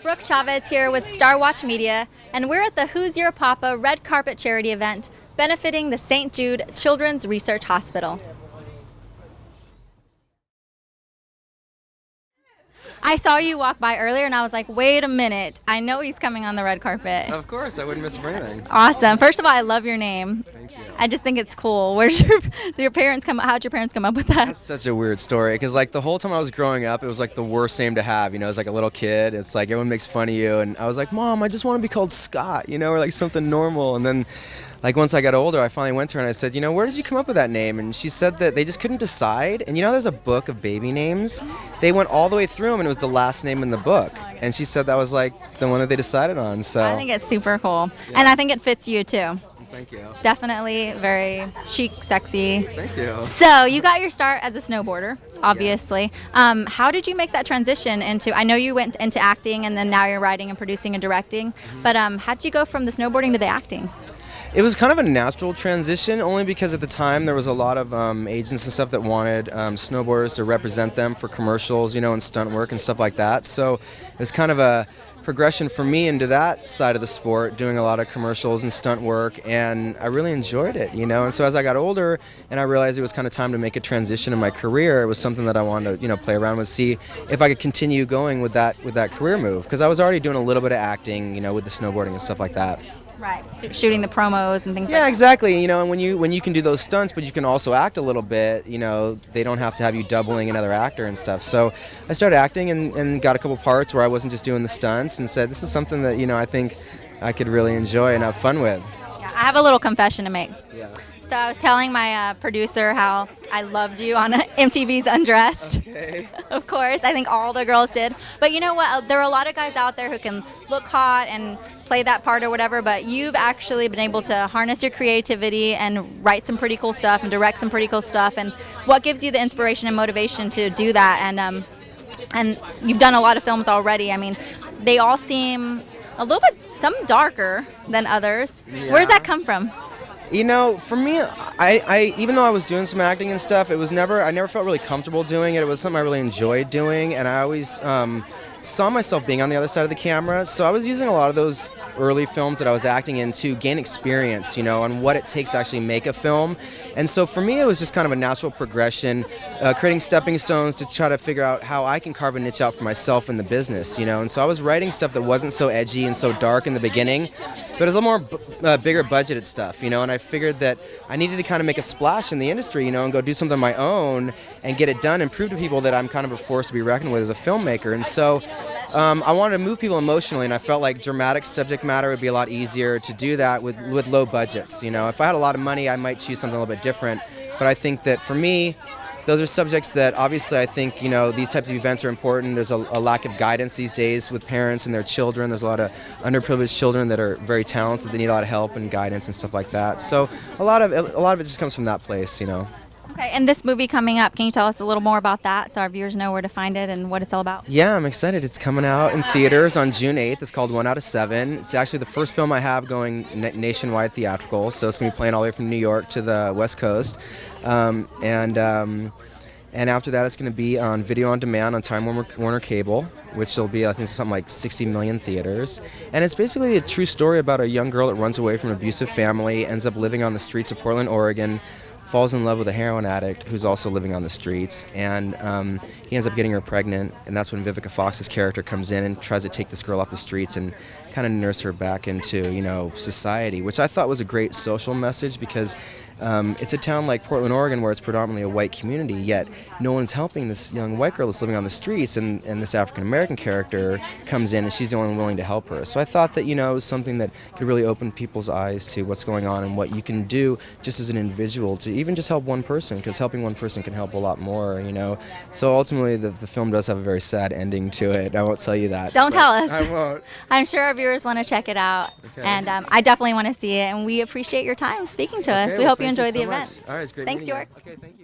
Brooke Chavez here with Star Watch Media, and we're at the Who's Your Papa Red Carpet Charity event benefiting the St. Jude Children's Research Hospital. I saw you walk by earlier and I was like, wait a minute, I know he's coming on the red carpet. Of course, I wouldn't miss for anything. Awesome. First of all, I love your hame. Thank you. I just think it's cool. How'd your parents come up with that? That's such a weird story because like the whole time I was growing up, it was like the worst name to have, as like a little kid. It's like everyone makes fun of you and I was like, Mom, I just want to be called Scott, or like something normal. And then like once I got older, I finally went to her and I said, where did you come up with that name? And she said that they just couldn't decide. And there's a book of baby names. They went all the way through them and it was the last name in the book. And she said that was like the one that they decided on. So I think it's super cool. Yeah. And I think it fits you too. Thank you. Definitely very chic, sexy. Thank you. So you got your start as a snowboarder, obviously. Yes. How did you make that transition into, I know you went into acting and then now you're writing and producing and directing, but how did you go from the snowboarding to the acting? It was kind of a natural transition, only because at the time there was a lot of agents and stuff that wanted snowboarders to represent them for commercials, and stunt work and stuff like that. So it was kind of a progression for me into that side of the sport, doing a lot of commercials and stunt work, and I really enjoyed it, And so as I got older and I realized it was kind of time to make a transition in my career, it was something that I wanted to, play around with, see if I could continue going with that career move, because I was already doing a little bit of acting, with the snowboarding and stuff like that. Right, shooting the promos and things like that. Yeah, exactly. And when you can do those stunts, but you can also act a little bit, they don't have to have you doubling another actor and stuff. So I started acting and got a couple parts where I wasn't just doing the stunts and said, this is something that, I think I could really enjoy and have fun with. Yeah, I have a little confession to make. Yeah. So I was telling my producer how I loved you on MTV's Undressed. Okay. Of course, I think all the girls did. But you know what? There are a lot of guys out there who can look hot and play that part or whatever, but you've actually been able to harness your creativity and write some pretty cool stuff and direct some pretty cool stuff. And what gives you the inspiration and motivation to do that? And you've done a lot of films already. I mean, they all seem a little bit, some darker than others. Yeah. Where does that come from? For me, I even though I was doing some acting and stuff, I never felt really comfortable doing it. It was something I really enjoyed doing, and I always saw myself being on the other side of the camera. So I was using a lot of those early films that I was acting in to gain experience, on what it takes to actually make a film. And so for me, it was just kind of a natural progression, creating stepping stones to try to figure out how I can carve a niche out for myself in the business, And so I was writing stuff that wasn't so edgy and so dark in the beginning, but it was a little more bigger budgeted stuff, And I figured that I needed to kind of make a splash in the industry, and go do something of my own and get it done and prove to people that I'm kind of a force to be reckoned with as a filmmaker. And so I wanted to move people emotionally, and I felt like dramatic subject matter would be a lot easier to do that with low budgets. If I had a lot of money, I might choose something a little bit different. But I think that for me, those are subjects that obviously I think, these types of events are important. There's a lack of guidance these days with parents and their children. There's a lot of underprivileged children that are very talented. They need a lot of help and guidance and stuff like that. So a lot of it just comes from that place, Okay, and this movie coming up, can you tell us a little more about that so our viewers know where to find it and what it's all about? Yeah, I'm excited. It's coming out in theaters on June 8th. It's called 1 out of 7. It's actually the first film I have going nationwide theatrical, so it's going to be playing all the way from New York to the West Coast. And after that, it's going to be on video on demand on Time Warner Cable, which will be, I think, something like 60 million theaters. And it's basically a true story about a young girl that runs away from an abusive family, ends up living on the streets of Portland, Oregon, falls in love with a heroin addict who's also living on the streets, and he ends up getting her pregnant, and that's when Vivica Fox's character comes in and tries to take this girl off the streets and kind of nurse her back into, society, which I thought was a great social message because it's a town like Portland, Oregon, where it's predominantly a white community, yet no one's helping this young white girl that's living on the streets, and this African-American character comes in and she's the only one willing to help her. So I thought that, it was something that could really open people's eyes to what's going on and what you can do just as an individual to even just help one person, because helping one person can help a lot more, So ultimately the film does have a very sad ending to it. I won't tell you that. Don't tell us. I won't. I'm sure our viewers want to check it out, okay. And I definitely want to see it, and we appreciate your time speaking to us. We hope you enjoy the event. All right, it's great. Thanks, York. Okay, thank you.